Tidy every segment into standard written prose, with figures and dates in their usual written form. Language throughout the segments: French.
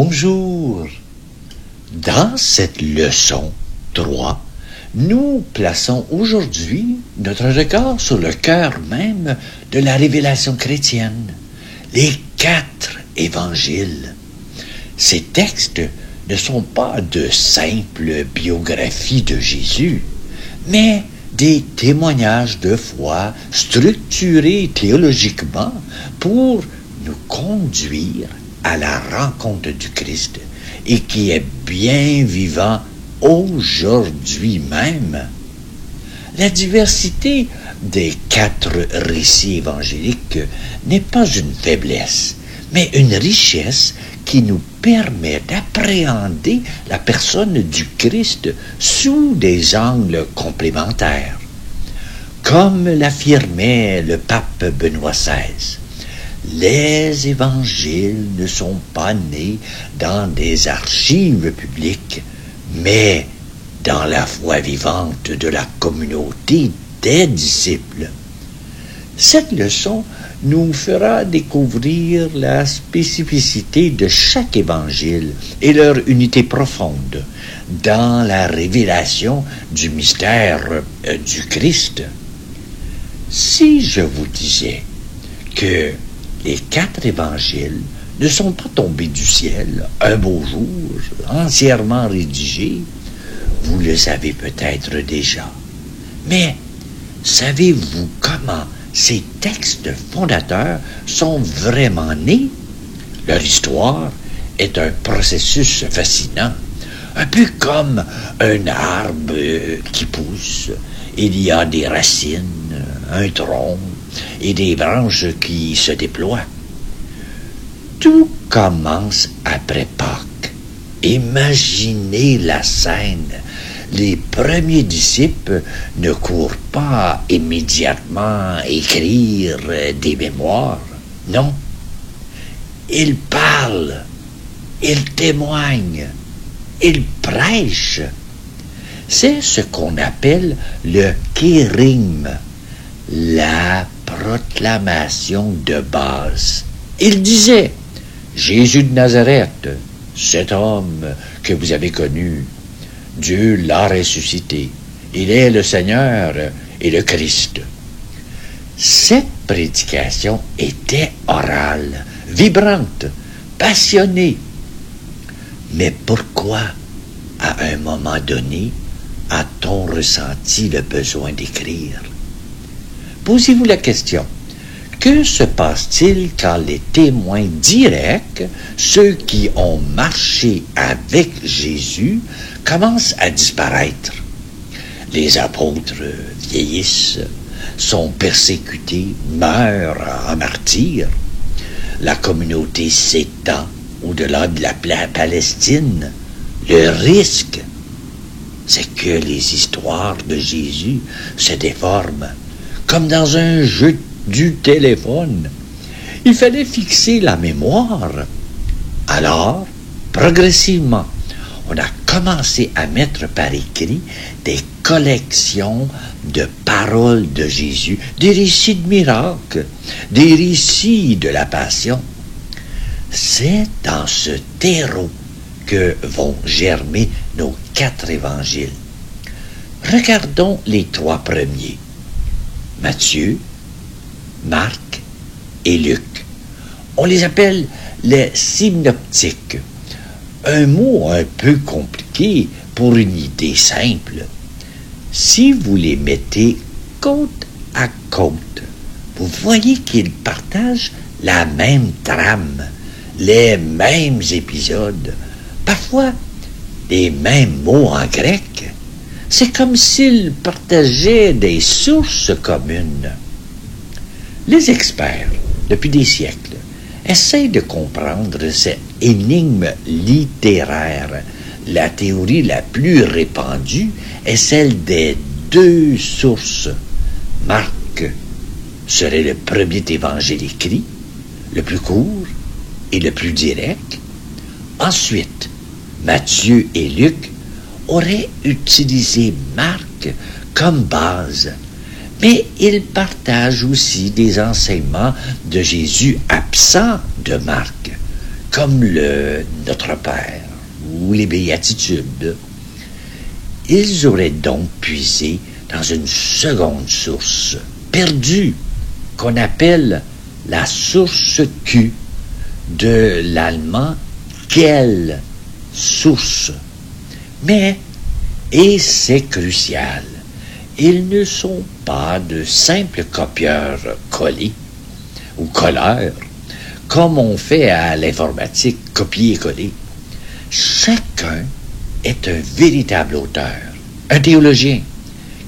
Bonjour. Dans cette leçon 3, nous plaçons aujourd'hui notre regard sur le cœur même de la révélation chrétienne, les 4 évangiles. Ces textes ne sont pas de simples biographies de Jésus, mais des témoignages de foi structurés théologiquement pour nous conduire à la rencontre du Christ et qui est bien vivant aujourd'hui même. La diversité des 4 récits évangéliques n'est pas une faiblesse, mais une richesse qui nous permet d'appréhender la personne du Christ sous des angles complémentaires. Comme l'affirmait le pape Benoît XVI, les évangiles ne sont pas nés dans des archives publiques, mais dans la foi vivante de la communauté des disciples. Cette leçon nous fera découvrir la spécificité de chaque évangile et leur unité profonde dans la révélation du mystère du Christ. Si je vous disais que les 4 évangiles ne sont pas tombés du ciel un beau jour, entièrement rédigés, vous le savez peut-être déjà. Mais savez-vous comment ces textes fondateurs sont vraiment nés? Leur histoire est un processus fascinant, un peu comme un arbre qui pousse. Il y a des racines, un tronc et des branches qui se déploient. Tout commence après Pâques. Imaginez la scène. Les premiers disciples ne courent pas immédiatement écrire des mémoires. Non. Ils parlent, ils témoignent, ils prêchent. C'est ce qu'on appelle le kérigme, la proclamation de base. Il disait: Jésus de Nazareth, cet homme que vous avez connu, Dieu l'a ressuscité. Il est le Seigneur et le Christ. Cette prédication était orale, vibrante, passionnée. Mais pourquoi, à un moment donné, a-t-on ressenti le besoin d'écrire? Posez-vous la question. Que se passe-t-il quand les témoins directs, ceux qui ont marché avec Jésus, commencent à disparaître? Les apôtres vieillissent, sont persécutés, meurent en martyrs. La communauté s'étend au-delà de la Palestine. Le risque, c'est que les histoires de Jésus se déforment, comme dans un jeu du téléphone. Il fallait fixer la mémoire. Alors, progressivement, on a commencé à mettre par écrit des collections de paroles de Jésus, des récits de miracles, des récits de la Passion. C'est dans ce terreau que vont germer nos 4 évangiles. Regardons les 3 premiers. Matthieu, Marc et Luc. On les appelle les synoptiques. Un mot un peu compliqué pour une idée simple. Si vous les mettez côte à côte, vous voyez qu'ils partagent la même trame, les mêmes épisodes, parfois les mêmes mots en grec. C'est comme s'ils partageaient des sources communes. Les experts, depuis des siècles, essayent de comprendre cette énigme littéraire. La théorie la plus répandue est celle des 2 sources. Marc serait le premier évangile écrit, le plus court et le plus direct. Ensuite, Matthieu et Luc auraient utilisé Marc comme base, mais ils partagent aussi des enseignements de Jésus absents de Marc, comme le Notre Père ou les Béatitudes. Ils auraient donc puisé dans une seconde source, perdue, qu'on appelle la source Q, de l'allemand quelle source. Mais, et c'est crucial, ils ne sont pas de simples copieurs collés ou colleurs, comme on fait à l'informatique, copier-coller. Chacun est un véritable auteur, un théologien,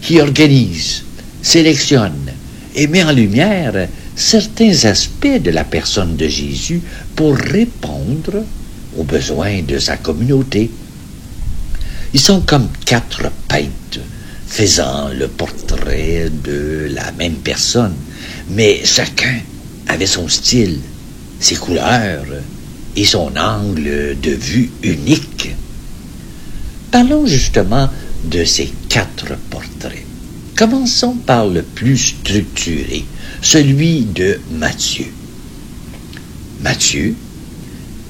qui organise, sélectionne et met en lumière certains aspects de la personne de Jésus pour répondre aux besoins de sa communauté. Ils sont comme 4 peintres faisant le portrait de la même personne, mais chacun avait son style, ses couleurs et son angle de vue unique. Parlons justement de ces 4 portraits. Commençons par le plus structuré, celui de Matthieu. Matthieu,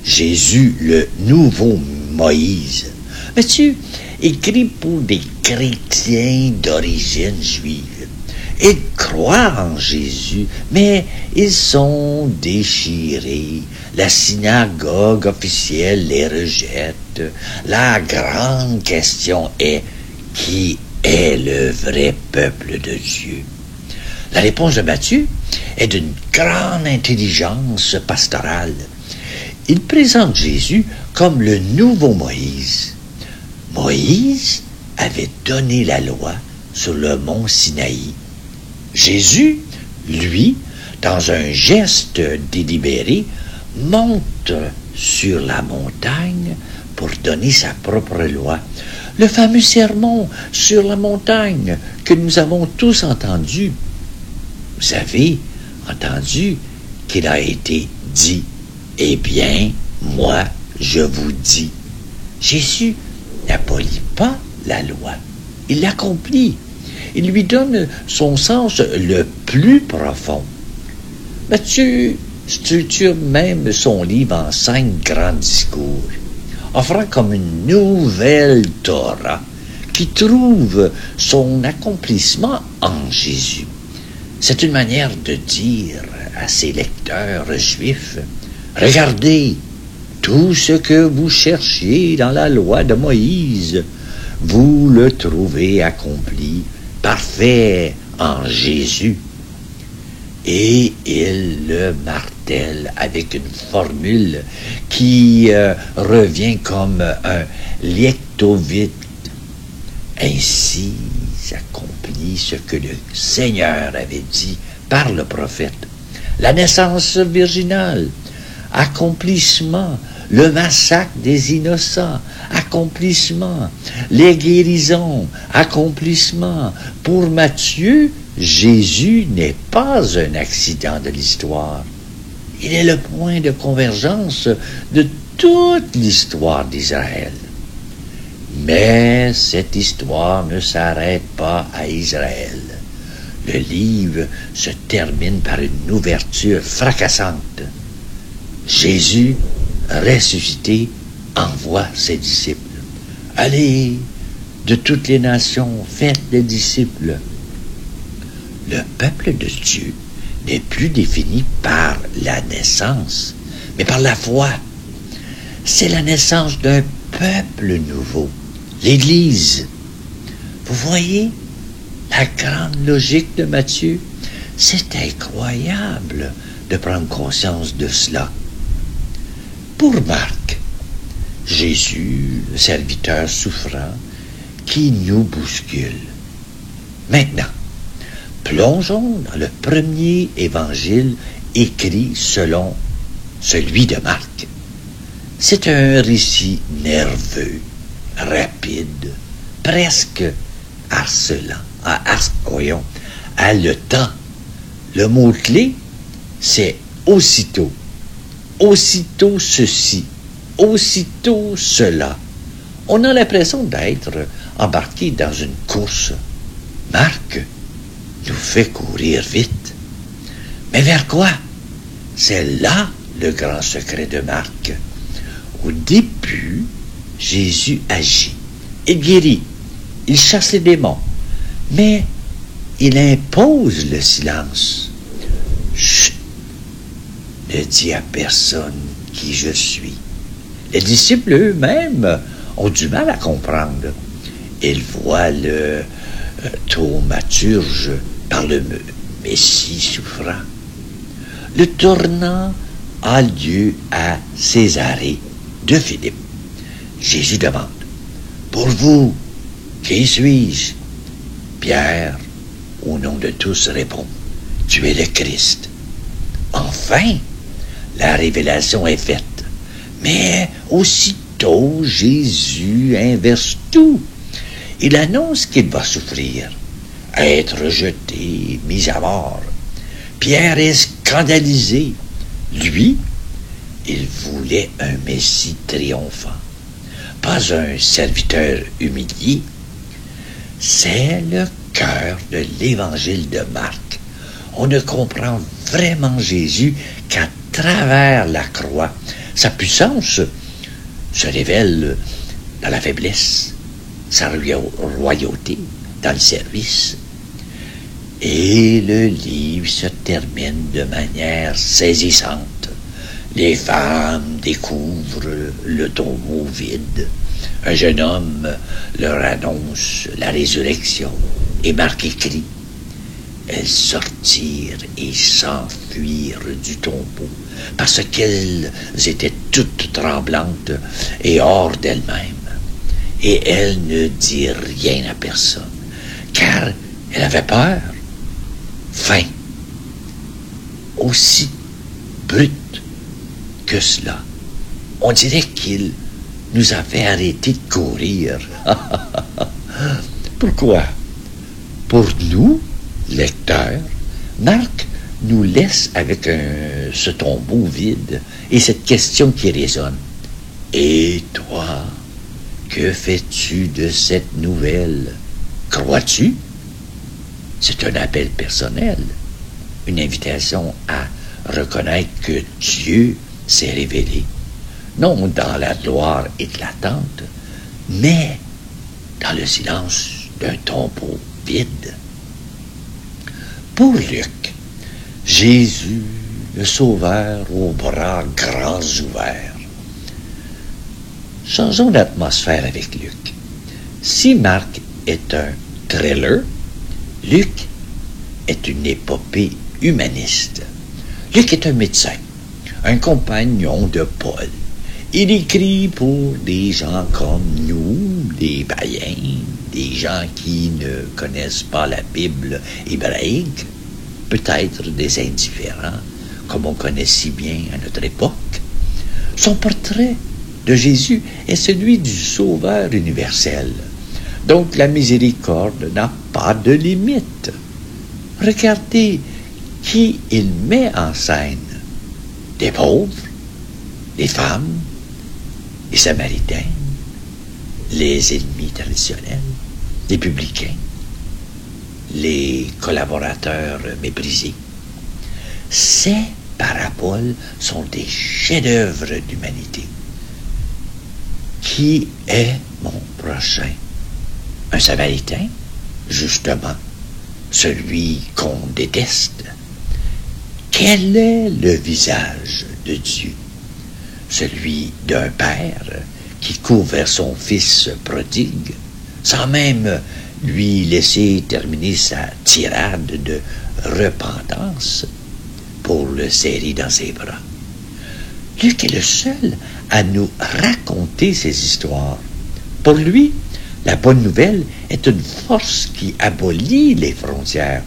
Jésus le nouveau Moïse. Matthieu écrit pour des chrétiens d'origine juive. Ils croient en Jésus, mais ils sont déchirés. La synagogue officielle les rejette. La grande question est: qui est le vrai peuple de Dieu? La réponse de Matthieu est d'une grande intelligence pastorale. Il présente Jésus comme le nouveau Moïse. Moïse avait donné la loi sur le mont Sinaï. Jésus, lui, dans un geste délibéré, monte sur la montagne pour donner sa propre loi. Le fameux sermon sur la montagne que nous avons tous entendu. Vous avez entendu qu'il a été dit: « Eh bien, moi, je vous dis. » Jésus n'abolit pas la loi, il l'accomplit. Il lui donne son sens le plus profond. Matthieu structure même son livre en 5 grands discours, offrant comme une nouvelle Torah qui trouve son accomplissement en Jésus. C'est une manière de dire à ses lecteurs juifs: regardez, tout ce que vous cherchiez dans la loi de Moïse, vous le trouvez accompli, parfait en Jésus. Et il le martèle avec une formule qui revient comme un lectovite. Ainsi s'accomplit ce que le Seigneur avait dit par le prophète. La naissance virginale, accomplissement, le massacre des innocents, accomplissement, les guérisons, accomplissement. Pour Matthieu, Jésus n'est pas un accident de l'histoire. Il est le point de convergence de toute l'histoire d'Israël. Mais cette histoire ne s'arrête pas à Israël. Le livre se termine par une ouverture fracassante. Jésus, ressuscité, envoie ses disciples. Allez, de toutes les nations, faites des disciples. Le peuple de Dieu n'est plus défini par la naissance, mais par la foi. C'est la naissance d'un peuple nouveau, l'Église. Vous voyez la grande logique de Matthieu? C'est incroyable de prendre conscience de cela. Pour Marc, Jésus, le serviteur souffrant, qui nous bouscule. Maintenant, plongeons dans le premier évangile écrit selon celui de Marc. C'est un récit nerveux, rapide, presque haletant. Le mot-clé, c'est aussitôt. Aussitôt ceci, aussitôt cela. On a l'impression d'être embarqué dans une course. Marc nous fait courir vite. Mais vers quoi? C'est là le grand secret de Marc. Au début, Jésus agit. Il guérit. Il chasse les démons. Mais il impose le silence. Chut! Ne dis à personne qui je suis. Les disciples eux-mêmes ont du mal à comprendre. Ils voient le thaumaturge par le Messie souffrant. Le tournant a lieu à Césarée de Philippe. Jésus demande: pour vous, qui suis-je? Pierre, au nom de tous, répond: tu es le Christ. Enfin, la révélation est faite. Mais aussitôt, Jésus inverse tout. Il annonce qu'il va souffrir, être rejeté, mis à mort. Pierre est scandalisé. Lui, il voulait un Messie triomphant, pas un serviteur humilié. C'est le cœur de l'évangile de Marc. On ne comprend vraiment Jésus qu'à travers la croix. Sa puissance se révèle dans la faiblesse, sa royauté dans le service. Et le livre se termine de manière saisissante. Les femmes découvrent le tombeau vide. Un jeune homme leur annonce la résurrection. Et Marc écrit: elles sortirent et s'enfuirent du tombeau, parce qu'elles étaient toutes tremblantes et hors d'elles-mêmes. Et elles ne dirent rien à personne, car elles avaient peur. Fin. Aussi brut que cela, on dirait qu'il nous avait arrêté de courir. Pourquoi? Pour nous, lecteurs, Marc nous laisse avec ce tombeau vide et cette question qui résonne. Et toi, que fais-tu de cette nouvelle? Crois-tu? C'est un appel personnel, une invitation à reconnaître que Dieu s'est révélé, non dans la gloire éclatante, mais dans le silence d'un tombeau vide. Pour Luc, Jésus, le Sauveur aux bras grands ouverts. Changeons d'atmosphère avec Luc. Si Marc est un thriller, Luc est une épopée humaniste. Luc est un médecin, un compagnon de Paul. Il écrit pour des gens comme nous, des païens, des gens qui ne connaissent pas la Bible hébraïque, peut-être des indifférents, comme on connaît si bien à notre époque. Son portrait de Jésus est celui du Sauveur universel. Donc la miséricorde n'a pas de limite. Regardez qui il met en scène. Des pauvres, les femmes, les Samaritains, les ennemis traditionnels, les publicains, les collaborateurs méprisés. Ces paraboles sont des chefs-d'œuvre d'humanité. Qui est mon prochain? Un Samaritain, justement, celui qu'on déteste. Quel est le visage de Dieu? Celui d'un père qui court vers son fils prodigue, sans même lui laisser terminer sa tirade de repentance pour le serrer dans ses bras. Luc est le seul à nous raconter ces histoires. Pour lui, la bonne nouvelle est une force qui abolit les frontières.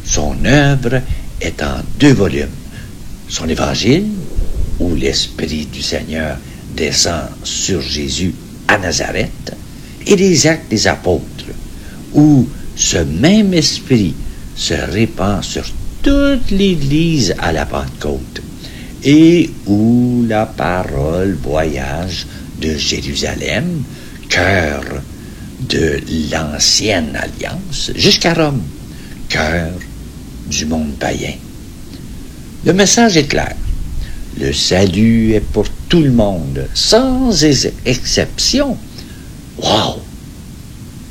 Son œuvre est en 2 volumes. Son évangile, où l'Esprit du Seigneur descend sur Jésus à Nazareth, et les Actes des Apôtres, où ce même Esprit se répand sur toute l'Église à la Pentecôte, et où la parole voyage de Jérusalem, cœur de l'ancienne alliance, jusqu'à Rome, cœur du monde païen. Le message est clair. Le salut est pour tout le monde, sans exception. Wow!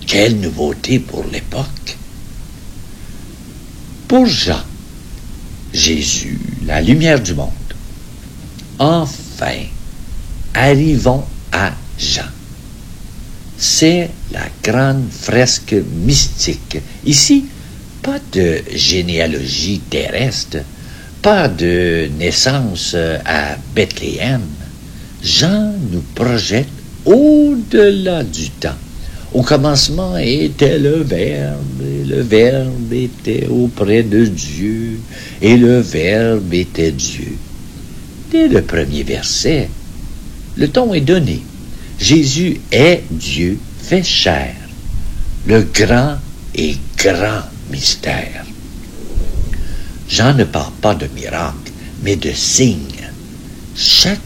Quelle nouveauté pour l'époque! Pour Jean, Jésus, la lumière du monde. Enfin, arrivons à Jean. C'est la grande fresque mystique. Ici, pas de généalogie terrestre, pas de naissance à Bethléem. Jean nous projette au-delà du temps. Au commencement était le Verbe, et le Verbe était auprès de Dieu, et le Verbe était Dieu. Dès le premier verset, le ton est donné. Jésus est Dieu fait chair, le grand et grand mystère. Jean ne parle pas de miracles, mais de signes. Chaque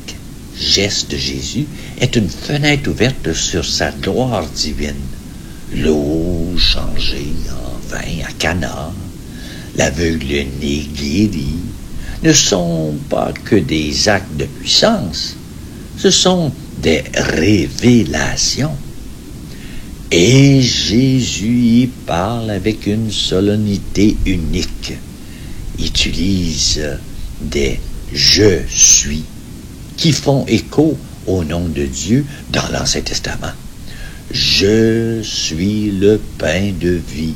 geste de Jésus est une fenêtre ouverte sur sa gloire divine. L'eau changée en vin à Cana, l'aveugle-né guéri, ne sont pas que des actes de puissance, ce sont des révélations. Et Jésus y parle avec une solennité unique. Il utilise des « je suis » qui font écho au nom de Dieu dans l'Ancien Testament. Je suis le pain de vie.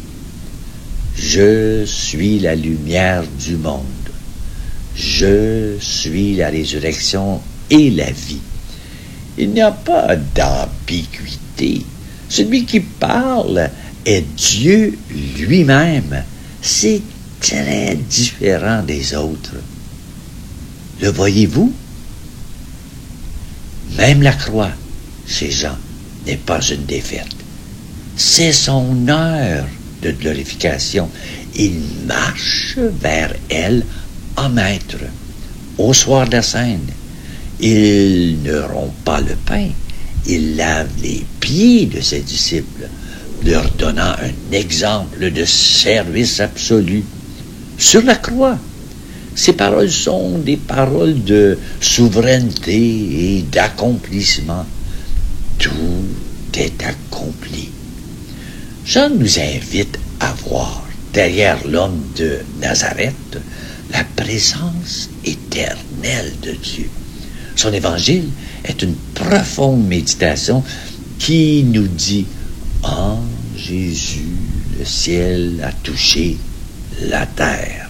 Je suis la lumière du monde. Je suis la résurrection et la vie. Il n'y a pas d'ambiguïté. Celui qui parle est Dieu lui-même. C'est très différent des autres. Le voyez-vous? Même la croix, chez Jean, n'est pas une défaite. C'est son heure de glorification. Il marche vers elle en maître. Au soir de la Sainte, il ne rompt pas le pain. Il lave les pieds de ses disciples, leur donnant un exemple de service absolu. Sur la croix, ces paroles sont des paroles de souveraineté et d'accomplissement. Tout est accompli. Jean nous invite à voir derrière l'homme de Nazareth la présence éternelle de Dieu. Son évangile est une profonde méditation qui nous dit « En Jésus, le ciel a touché la terre. »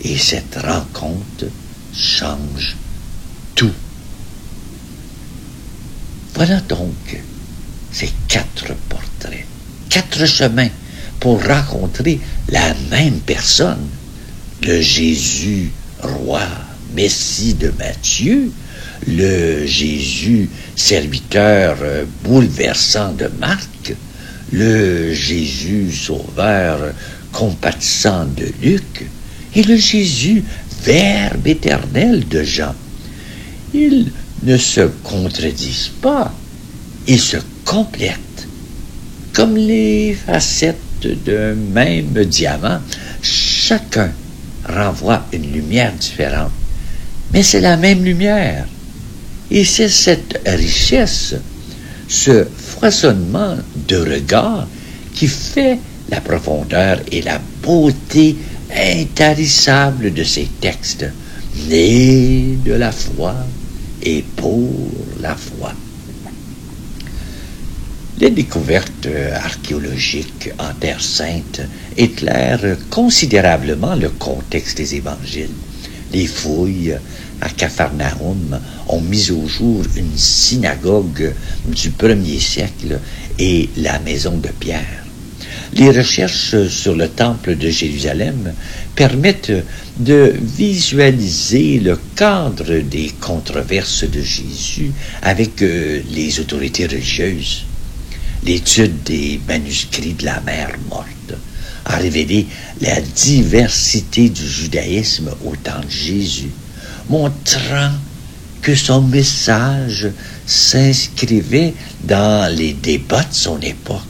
Et cette rencontre change tout. Voilà donc ces 4 portraits, 4 chemins pour rencontrer la même personne. Le Jésus roi, Messie de Matthieu, le Jésus serviteur bouleversant de Marc, le Jésus sauveur compatissant de Luc, et le Jésus Verbe éternel de Jean. Ils ne se contredisent pas, ils se complètent. Comme les facettes d'un même diamant, chacun renvoie une lumière différente. Mais c'est la même lumière. Et c'est cette richesse, ce foisonnement de regard qui fait la profondeur et la beauté intarissable de ces textes, nés de la foi et pour la foi. Les découvertes archéologiques en Terre Sainte éclairent considérablement le contexte des évangiles. Les fouilles à Capharnaüm ont mis au jour une synagogue du 1er siècle et la maison de Pierre. Les recherches sur le temple de Jérusalem permettent de visualiser le cadre des controverses de Jésus avec les autorités religieuses. L'étude des manuscrits de la mer morte a révélé la diversité du judaïsme au temps de Jésus, montrant que son message s'inscrivait dans les débats de son époque.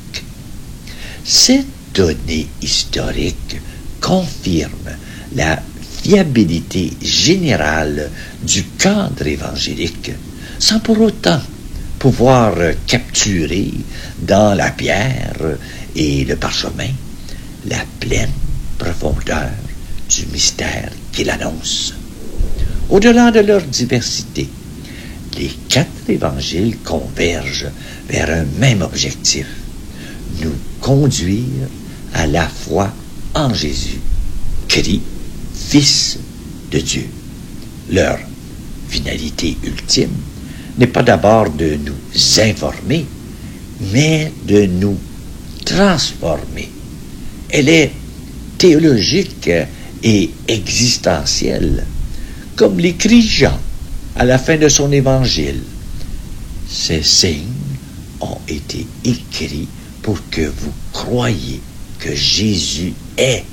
Ces données historiques confirment la fiabilité générale du cadre évangélique, sans pour autant pouvoir capturer dans la pierre et le parchemin la pleine profondeur du mystère qu'il annonce. Au-delà de leur diversité, les 4 évangiles convergent vers un même objectif: nous conduire à la foi en Jésus, Christ, Fils de Dieu. Leur finalité ultime n'est pas d'abord de nous informer, mais de nous transformer. Elle est théologique et existentielle, comme l'écrit Jean à la fin de son évangile. Ces signes ont été écrits pour que vous croyiez que Jésus est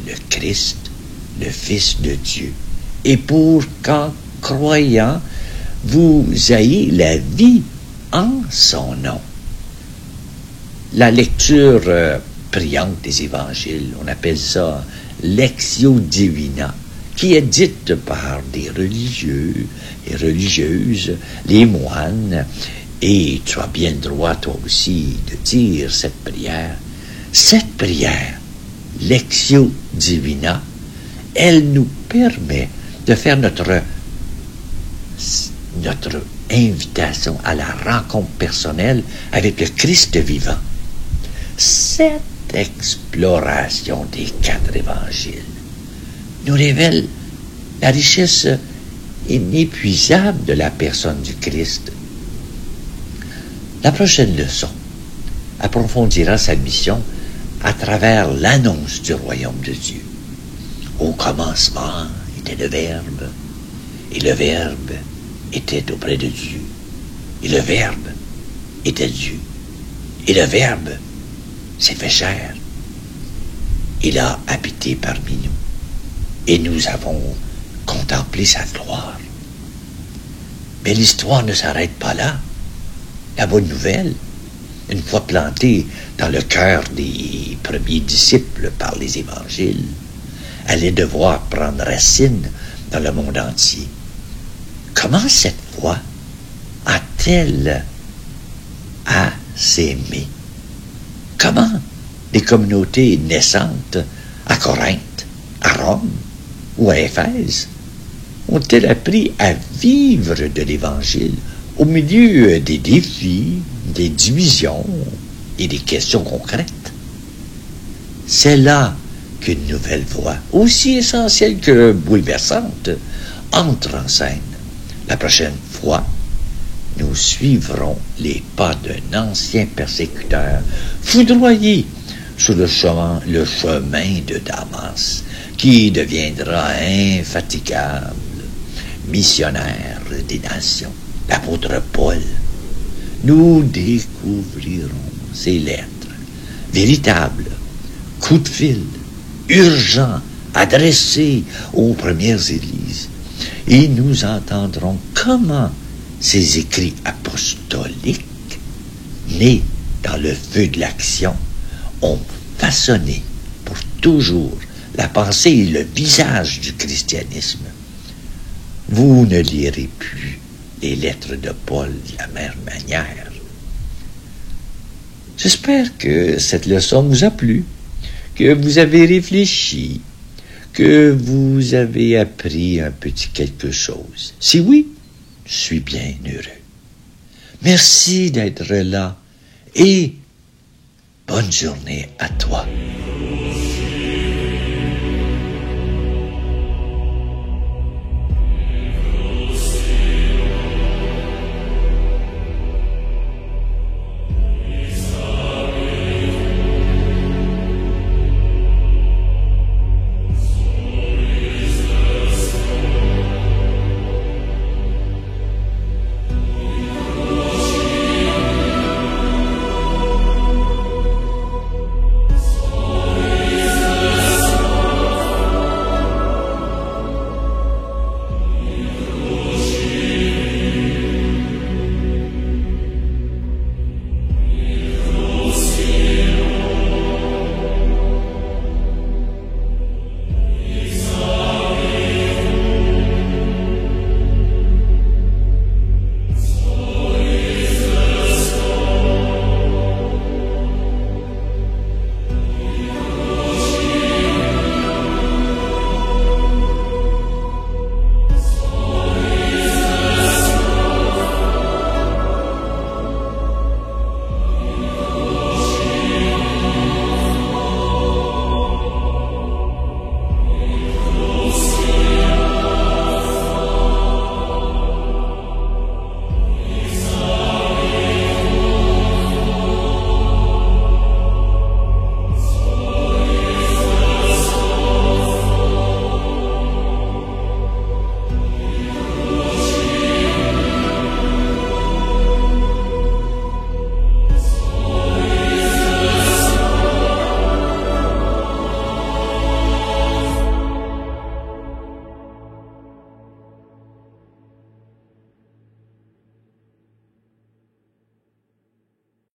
le Christ, le Fils de Dieu, et pour qu'en croyant, vous ayez la vie en son nom. La lecture priante des évangiles, on appelle ça Lectio Divina, qui est dite par des religieux et religieuses, les moines, et tu as bien le droit, toi aussi, de dire cette prière. Cette prière, Lectio Divina, elle nous permet de faire notre invitation à la rencontre personnelle avec le Christ vivant. Cette exploration des 4 évangiles nous révèle la richesse inépuisable de la personne du Christ. La prochaine leçon approfondira sa mission à travers l'annonce du royaume de Dieu. Au commencement était le Verbe, et le Verbe était auprès de Dieu, et le Verbe était Dieu, et le Verbe s'est fait chair. Il a habité parmi nous, et nous avons contemplé sa gloire. Mais l'histoire ne s'arrête pas là. La bonne nouvelle, une fois plantée dans le cœur des premiers disciples par les évangiles, allait devoir prendre racine dans le monde entier. Comment cette foi a-t-elle à s'aimer? Comment les communautés naissantes à Corinthe, à Rome ou à Éphèse ont-elles appris à vivre de l'Évangile au milieu des défis, des divisions et des questions concrètes? C'est là qu'une nouvelle voie, aussi essentielle que bouleversante, entre en scène. La prochaine fois, nous suivrons les pas d'un ancien persécuteur foudroyé sur le chemin de Damas, qui deviendra infatigable missionnaire des nations, l'apôtre Paul. Nous découvrirons ses lettres, véritables coups de fil, urgents, adressés aux premières églises, et nous entendrons comment ces écrits apostoliques, nés dans le feu de l'action, ont façonné pour toujours la pensée et le visage du christianisme. Vous ne lirez plus les lettres de Paul de la même manière. J'espère que cette leçon vous a plu, que vous avez réfléchi, que vous avez appris un petit quelque chose. Si oui, je suis bien heureux. Merci d'être là et bonne journée à toi.